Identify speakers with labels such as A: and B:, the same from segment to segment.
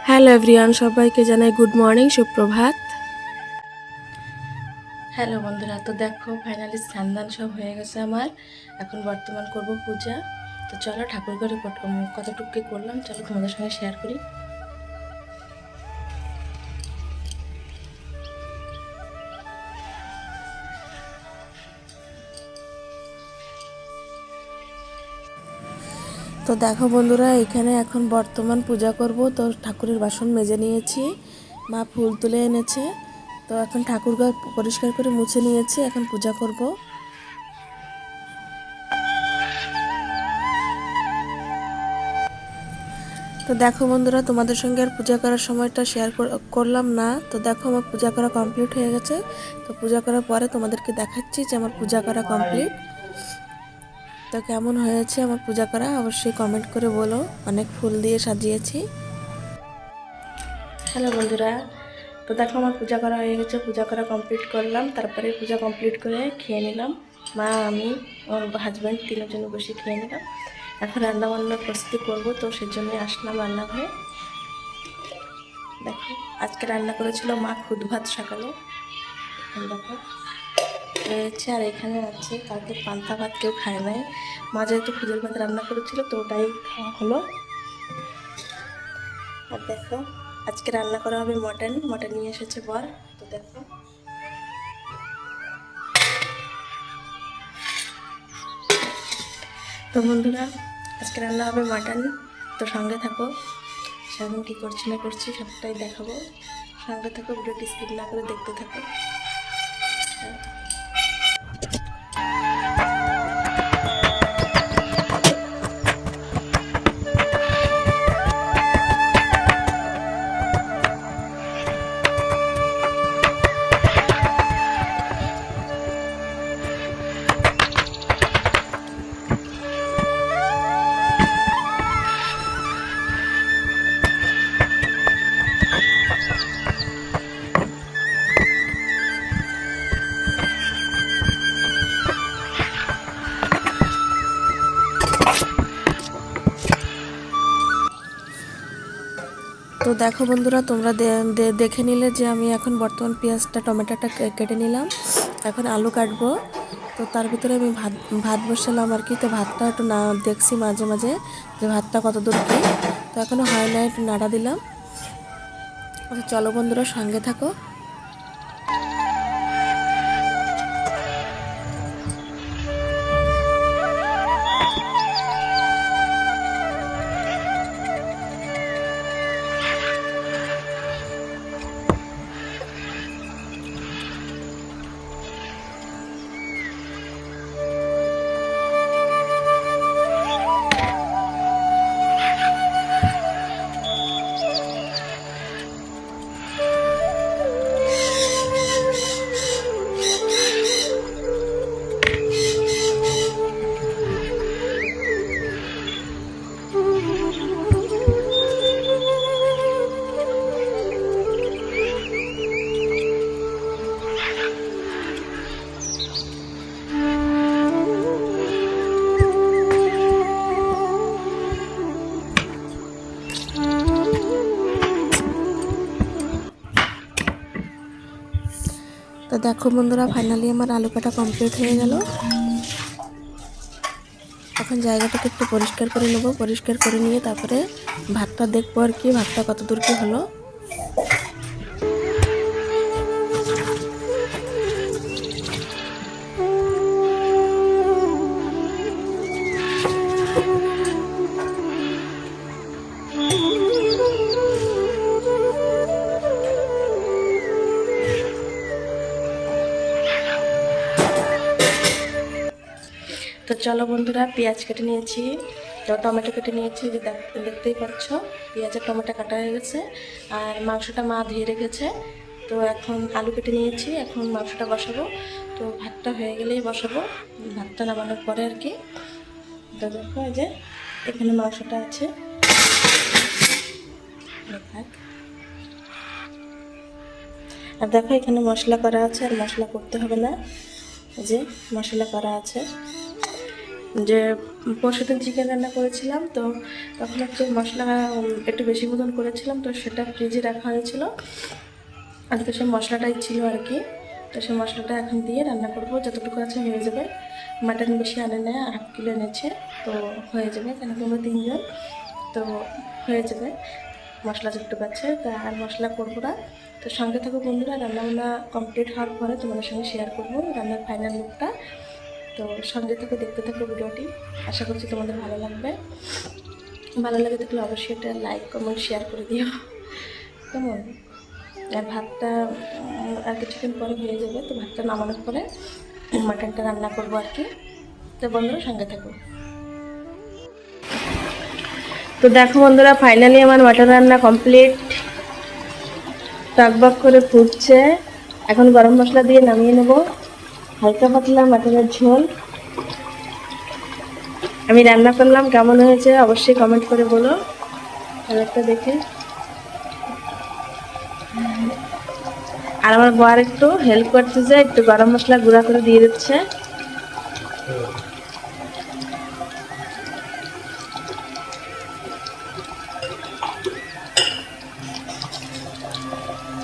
A: Hello everyone, সবাইকে জানাই good morning, সুপ্রভাত। হ্যালো বন্ধুরা, তো দেখো ফাইনালি স্নান সব হয়ে গেছে আমার। এখন বর্তমান করব পূজা। তো চলো ঠাকুর ঘরে কতটুকু করলাম চলো তোমাদের সঙ্গে শেয়ার করি। তো দেখো বন্ধুরা, এখানে এখন বর্তমান পূজা করব। তো ঠাকুরের বাসন মেজে নিয়েছি, মা ফুল তুলে এনেছে। তো এখন ঠাকুর ঘর পরিষ্কার করে মুছে নিয়েছি, এখন পূজা করব। তো দেখো বন্ধুরা, তোমাদের সঙ্গে আর পূজা করার সময়টা শেয়ার করলাম না। তো দেখো আমার পূজা করা কমপ্লিট হয়ে গেছে। তো পূজা করার পরে তোমাদেরকে দেখাচ্ছি যে আমার পূজা করা কমপ্লিট। তো কেমন হয়েছে আমার পূজা করা অবশ্যই কমেন্ট করে বলো। অনেক ফুল দিয়ে সাজিয়েছি। হ্যালো বন্ধুরা, তো দেখো আমার পূজা করা হয়ে গেছে, পূজা করা কমপ্লিট করলাম। তারপরে পূজা কমপ্লিট করে খেয়ে নিলাম, মা আমি আমার হাজব্যান্ড তিনজনে বসে খেয়ে নিলাম। এখন রান্নাবান্নার প্রস্তুতি করবো, তো সেজন্যই আসলাম রান্নাঘরে। দেখো আজকে রান্না করেছিল মা খুদ ভাত সকালে, দেখো রয়েছে। আর এখানে আছে কালকে পান্তা ভাত, কেউ খায় নাই। মা যেহেতু খুদের ভাত রান্না করেছিল তো ওটাই খাওয়া হলো। আর দেখো আজকে রান্না করা হবে মটন নিয়ে এসেছে বর। তো দেখো তো বন্ধুরা, আজকে রান্না হবে মাটন। তো সঙ্গে থাকো, সারাদিন কী করছি না করছি সবটাই দেখাবো। সঙ্গে থাকো, ভিডিওটি স্কিপ না করে দেখতে থাকো। তো দেখো বন্ধুরা, তোমরা দেখে নিলে যে আমি এখন বর্তমান পেঁয়াজটা টমেটোটা কেটে নিলাম। এখন আলু কাটবো। তো তার ভিতরে আমি ভাত বসালাম আর কি। তো ভাতটা একটু না দেখছি মাঝে মাঝে যে ভাতটা কত দূর কি। তো এখনও হয় না, একটু নাড়া দিলাম। আচ্ছা চলো বন্ধুরা, সঙ্গে থাকো। তো দেখো বন্ধুরা, ফাইনালি আমার আলু কাটা কমপ্লিট হয়ে গেল। এখন জায়গাটাকে একটু পরিষ্কার করে নেবো। পরিষ্কার করে নিয়ে তারপরে ভাতটা দেখবো আর কি, ভাতটা কত দূর কি হলো। তো চলো বন্ধুরা, পেঁয়াজ কেটে নিয়েছি, তো টমেটো কেটে নিয়েছি, যে দেখতেই পাচ্ছ পেঁয়াজ আর টমেটো কাটা হয়ে গেছে। আর মাংসটা মা ধুয়ে রেখেছে। তো এখন আলু কেটে নিয়েছি, এখন মাংসটা বসাবো। তো ভাতটা হয়ে গেলেই বসাবো, ভাতটা নামানোর পরে আর কি। তো দেখো এই যে এখানে মাংসটা আছে, আর দেখো এখানে মশলা করা আছে, আর মশলা করতে হবে না, এই যে মশলা করা আছে। যে পরশুদিন চিকেন রান্না করেছিলাম, তো তখন একটু মশলা একটু বেশি মতন করেছিলাম, তো সেটা ফ্রিজে রাখা হয়েছিল। আজকে সেই মশলাটাই ছিল আর কি। তো সেই মশলাটা এখন দিয়ে রান্না করব, যতটুকু আছে হয়ে যাবে। মাটন বেশি আনে না, 1/2 কিলো এনেছে, তো হয়ে যাবে, কেন কি আমরা 3 জন, তো হয়ে যাবে। মশলা যতটুকু আছে তা আর মশলা করবো না। তো সঙ্গে থাকো বন্ধুরা, রান্নাবান্না কমপ্লিট হওয়ার পরে তোমাদের সঙ্গে শেয়ার করবো রান্নার ফাইনাল লুকটা। তো সঙ্গে থেকে দেখতে থাকো ভিডিওটি, আশা করছি তোমাদের ভালো লাগবে। ভালো লাগে থাকলে অবশ্যই এটা লাইক কমেন্ট শেয়ার করে দিও কেমন। আর ভাতটা আর কিছুক্ষণ পরে হয়ে যাবে, তো ভাতটা নামানোর পরে মাটনটা রান্না করবো আর কি। তো বন্ধুরা সঙ্গে থাকো। তো দেখো বন্ধুরা, ফাইনালি আমার মাটন রান্না কমপ্লিট, টকবক করে ফুটছে। এখন গরম মশলা দিয়ে নামিয়ে নেব, হালকা পাতলা মাটনের ঝোল। আমি রান্না করলাম, কেমন হয়েছে অবশ্যই কমেন্ট করে বলো কালারটা দেখে। আর আমার বর একটু হেল্প করতেছে, একটু গরম মশলা গুঁড়া করে দিয়ে দিচ্ছে।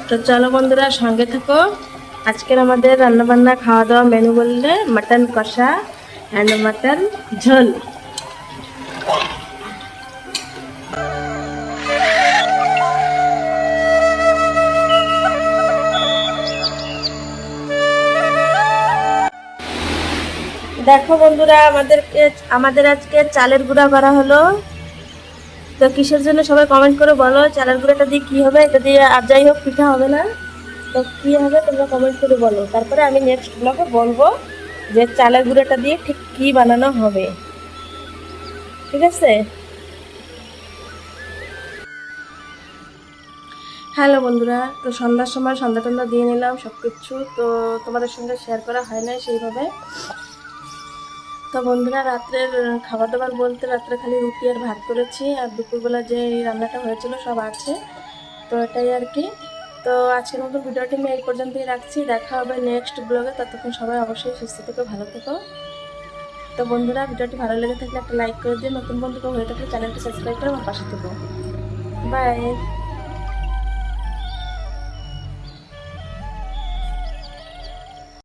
A: তো চলো বন্ধুরা সঙ্গে থাকো। আজকের আমাদের রান্নাবান্না খাওয়া দাওয়া মেনু বললে মাটন কষা অ্যান্ড মাটন ঝোল। দেখো বন্ধুরা, আমাদের আজকে চালের গুঁড়া করা হলো। তো কিসের জন্য সবাই কমেন্ট করে বলো, চালের গুঁড়াটা দিয়ে কী হবে, এটা দিয়ে আর যাই হোক পিঠা হবে না, তো কী হবে তোমরা কমেন্ট করে বলো। তারপরে আমি নেক্সট ব্লগে বলবো যে চালের গুঁড়াটা দিয়ে ঠিক কী বানানো হবে, ঠিক আছে। হ্যালো বন্ধুরা, তো সন্ধ্যার সময় সন্ধ্যা টন্ধা দিয়ে নিলাম সব কিছু, তো তোমাদের সঙ্গে শেয়ার করা হয় না সেইভাবে। তো বন্ধুরা, রাত্রের খাবার দাবার বলতে রাত্রে খালি রুটি আর ভাত করেছি, আর দুপুরবেলা যে রান্নাটা হয়েছিল সব আছে, তো এটাই আর কি। তো আজকের মতো ভিডিওটি আমি এই পর্যন্তই রাখছি, দেখা হবে নেক্সট ব্লগে। ততক্ষণ সবাই অবশ্যই সুস্থ থেকো, ভালো থেকো। তো বন্ধুরা, ভিডিওটি ভালো লেগে থাকলে একটা লাইক করে দিও, নতুন বন্ধু হয়ে থাকলে চ্যানেলটি সাবস্ক্রাইব করে আমার পাশে থেকো। বাই।